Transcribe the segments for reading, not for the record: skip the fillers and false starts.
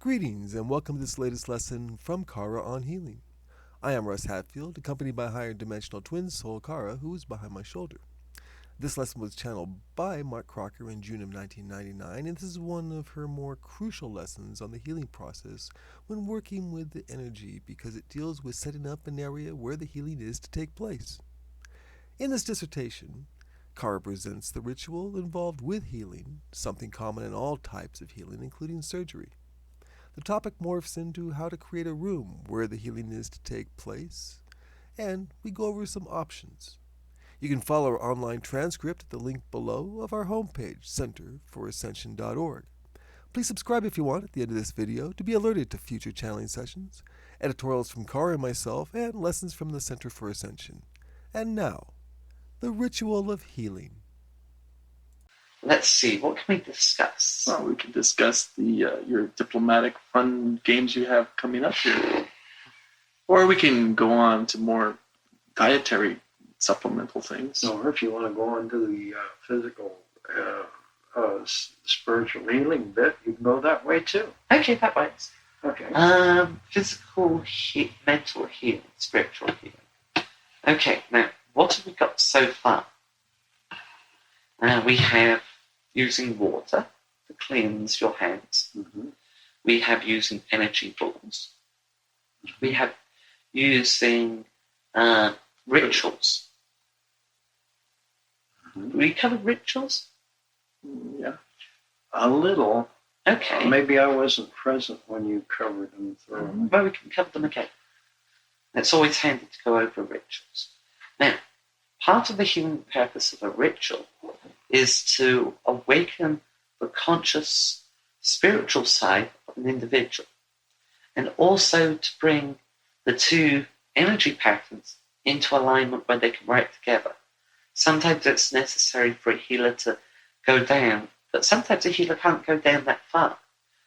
Greetings and welcome to this latest lesson from Karra on healing. I am Russ Hatfield, accompanied by higher dimensional twin soul Karra, who is behind my shoulder. This lesson was channeled by Mark Crocker in June of 1999, and this is one of her more crucial lessons on the healing process when working with the energy because it deals with setting up an area where the healing is to take place. In this dissertation, Karra presents the ritual involved with healing, something common in all types of healing, including surgery. The topic morphs into how to create a room where the healing is to take place, and we go over some options. You can follow our online transcript at the link below of our homepage, centerforascension.org. Please subscribe if you want at the end of this video to be alerted to future channeling sessions, editorials from Karra and myself, and lessons from the Center for Ascension. And now, the ritual of healing. Let's see, what can we discuss? Well, we can discuss the your diplomatic fun games you have coming up here. Or we can go on to more dietary supplemental things. Or if you want to go into the physical, spiritual healing bit, you can go that way too. Okay, that works. Okay. Physical, mental healing, spiritual healing. Okay, now, what have we got so far? We have using water to cleanse your hands. Mm-hmm. We have using energy balls. We have using rituals. Mm-hmm. We covered rituals? Yeah. A little. Okay. Maybe I wasn't present when you covered them thoroughly. Well, we can cover them again. It's always handy to go over rituals. Now, part of the healing purpose of a ritual is to awaken the conscious spiritual side of an individual, and also to bring the two energy patterns into alignment where they can work together. Sometimes it's necessary for a healer to go down, but sometimes a healer can't go down that far.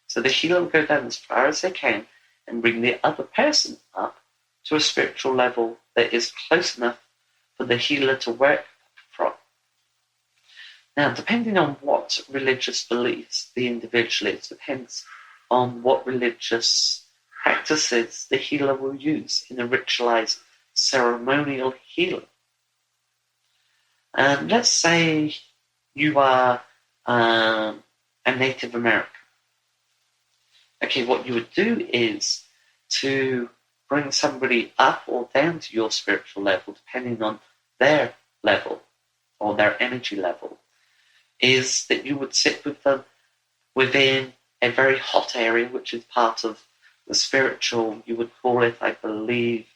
So the healer will go down as far as they can and bring the other person up to a spiritual level that is close enough for the healer to work from. Now, depending on what religious beliefs the individual is, depends on what religious practices the healer will use in a ritualized ceremonial healing. Let's say you are a Native American. Okay, what you would do is to bring somebody up or down to your spiritual level, depending on their level or their energy level, is that you would sit with them within a very hot area, which is part of the spiritual, you would call it, I believe,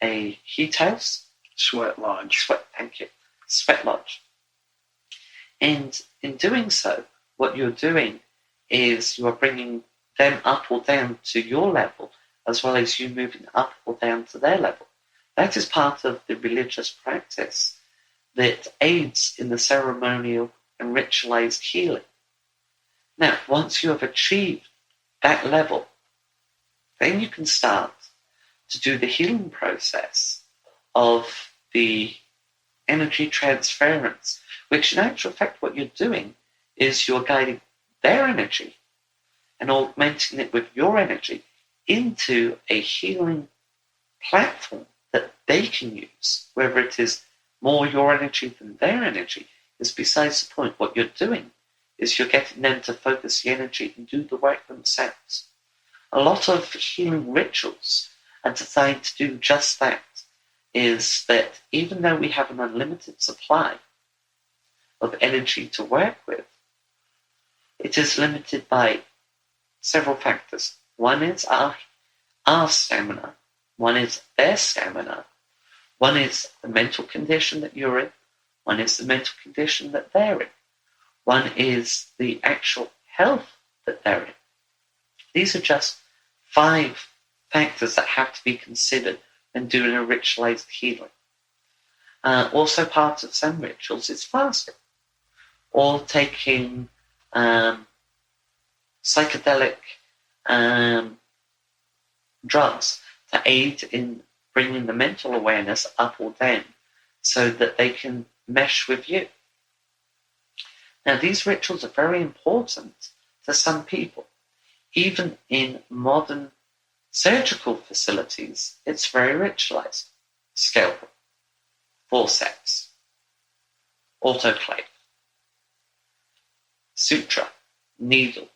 a heat house? Sweat lodge. Thank you. Sweat lodge. And in doing so, what you're doing is you are bringing them up or down to your level, as well as you moving up or down to their level. That is part of the religious practice that aids in the ceremonial and ritualized healing. Now, once you have achieved that level, then you can start to do the healing process of the energy transference, which in actual fact what you're doing is you're guiding their energy and augmenting it with your energy into a healing platform that they can use. Whether it is more your energy than their energy is besides the point. What you're doing is you're getting them to focus the energy and do the work themselves. A lot of healing rituals are designed to do just that, is that even though we have an unlimited supply of energy to work with, it is limited by several factors. One is our stamina, one is their stamina, one is the mental condition that you're in, one is the mental condition that they're in, one is the actual health that they're in. These are just 5 factors that have to be considered when doing a ritualized healing. Also part of some rituals is fasting, or taking psychedelic drugs to aid in bringing the mental awareness up or down so that they can mesh with you. Now, these rituals are very important to some people. even in modern surgical facilities, it's very ritualized. Scalpel, forceps, autoclave, suture, needle,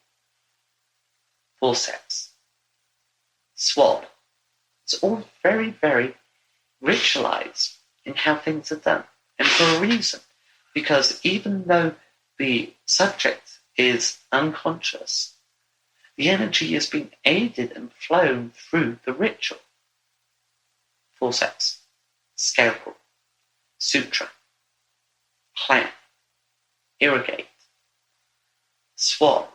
forceps, swab. It's all very, very ritualized in how things are done. And for a reason. Because even though the subject is unconscious, the energy is being aided and flown through the ritual. Forceps, scalpel, suture, clamp, irrigate, swab.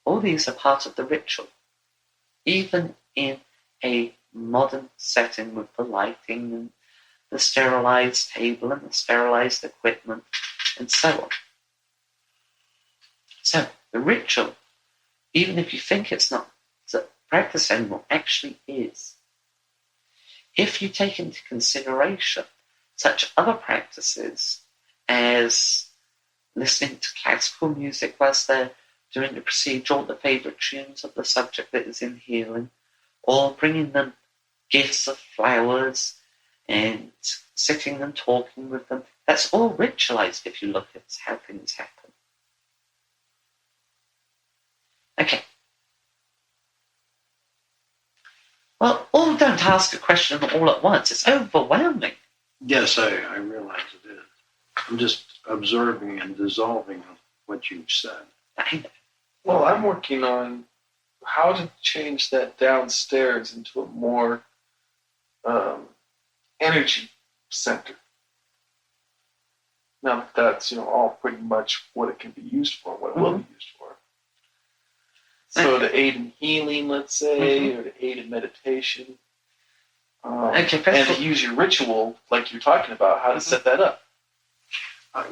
All these are part of the ritual, even in a modern setting with the lighting and the sterilized table and the sterilized equipment and so on. So the ritual, even if you think it's not a practice anymore, actually is. If you take into consideration such other practices as listening to classical music whilst they're doing the procedure, or the favourite tunes of the subject that is in healing, or bringing them gifts of flowers and sitting and talking with them, that's all ritualized if you look at how things happen. Okay. Well, all don't ask a question all at once. It's overwhelming. Yes, I realize it is. I'm just absorbing and dissolving what you've said. I know. Well, I'm working on how to change that downstairs into a more energy center. Now that's all pretty much what it can be used for, what it will be used for. So to aid in healing, let's say, or to aid in meditation, and to use your ritual, like you're talking about, how to set that up.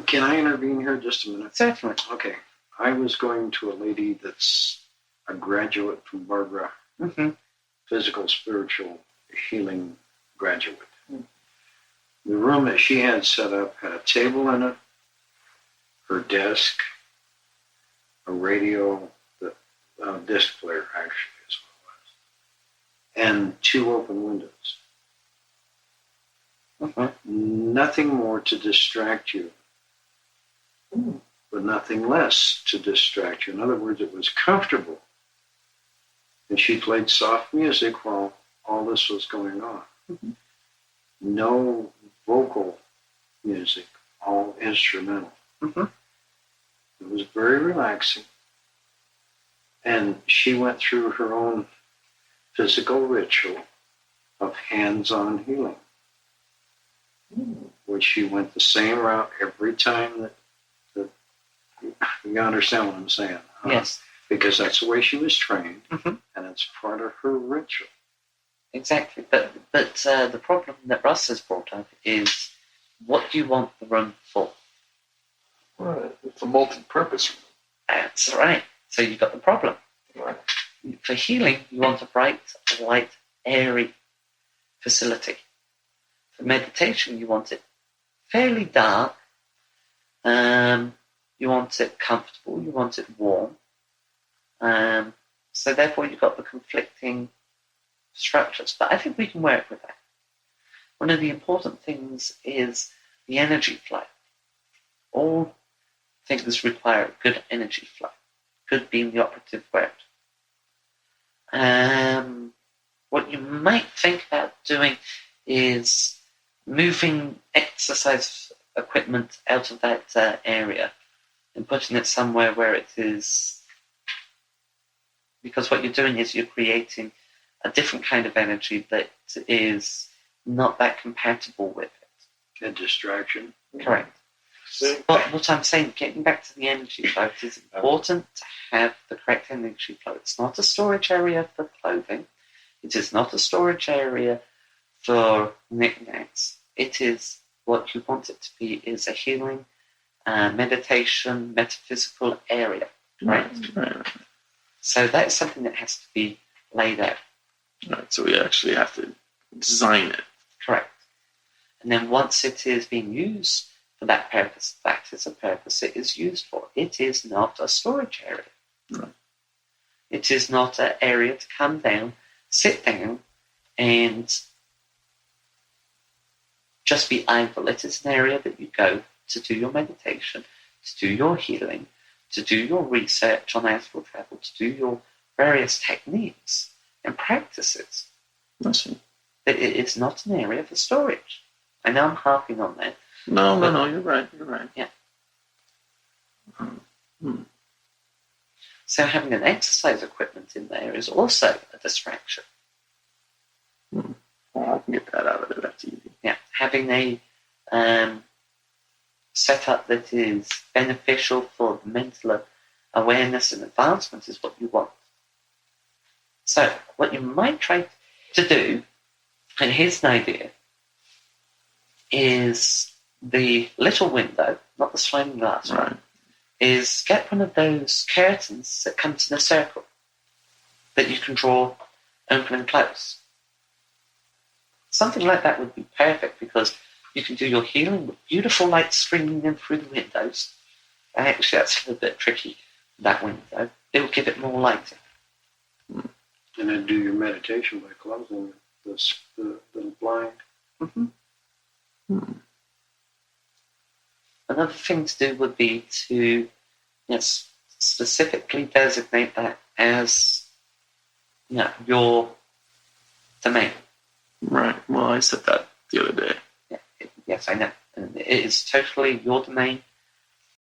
Can I intervene here just a minute? Certainly. Okay. I was going to a lady that's a graduate from Barbara, physical, spiritual healing graduate. The room that she had set up had a table in it, her desk, a radio, disc player actually is what it was, and 2 open windows. Nothing more to distract you, but nothing less to distract you. In other words, it was comfortable. And she played soft music while all this was going on. No vocal music, all instrumental. It was very relaxing. And she went through her own physical ritual of hands-on healing, which she went the same route every time that you understand what I'm saying. Yes. Because that's the way she was trained, and it's part of her ritual. Exactly. But the problem that Russ has brought up is, what do you want the room for? Right. It's a multi-purpose room. That's right. So you've got the problem. Right. For healing, you want a bright, light, airy facility. For meditation, you want it fairly dark. You want it comfortable. You want it warm. So therefore, you've got the conflicting structures. But I think we can work with that. One of the important things is the energy flow. All things require good energy flow. Good being the operative word. What you might think about doing is moving exercise equipment out of that area and putting it somewhere where it is, because what you're doing is you're creating a different kind of energy that is not that compatible with it. A distraction. Correct. But what I'm saying, getting back to the energy flow, it is important to have the correct energy flow. It's not a storage area for clothing. It is not a storage area for knickknacks. It is what you want it to be, is a healing, meditation, metaphysical area. Right? So that's something that has to be laid out. Right. So we actually have to design it. Correct. And then once it is being used for that purpose, that is a purpose it is used for. It is not a storage area. Right. It is not an area to come down, sit down, and just be idle. It is an area that you go to do your meditation, to do your healing, to do your research on astral travel, to do your various techniques and practices. I see. It's not an area for storage. I know I'm harping on that. No, you're right. Yeah. So having an exercise equipment in there is also a distraction. Well, I can get that out of it. That's easy. Yeah, having a setup that is beneficial for mental awareness and advancement is what you want. So what you might try to do, and here's an idea, is the little window, not the sliding glass one, is get one of those curtains that comes in a circle that you can draw open and close. Something like that would be perfect because you can do your healing with beautiful light streaming in through the windows. Actually, that's a little bit tricky, that window. It will give it more lighting. And then do your meditation by closing the little blind. Another thing to do would be to specifically designate that as your domain. Right. Well, I said that the other day. Yeah, yes, I know. And it is totally your domain.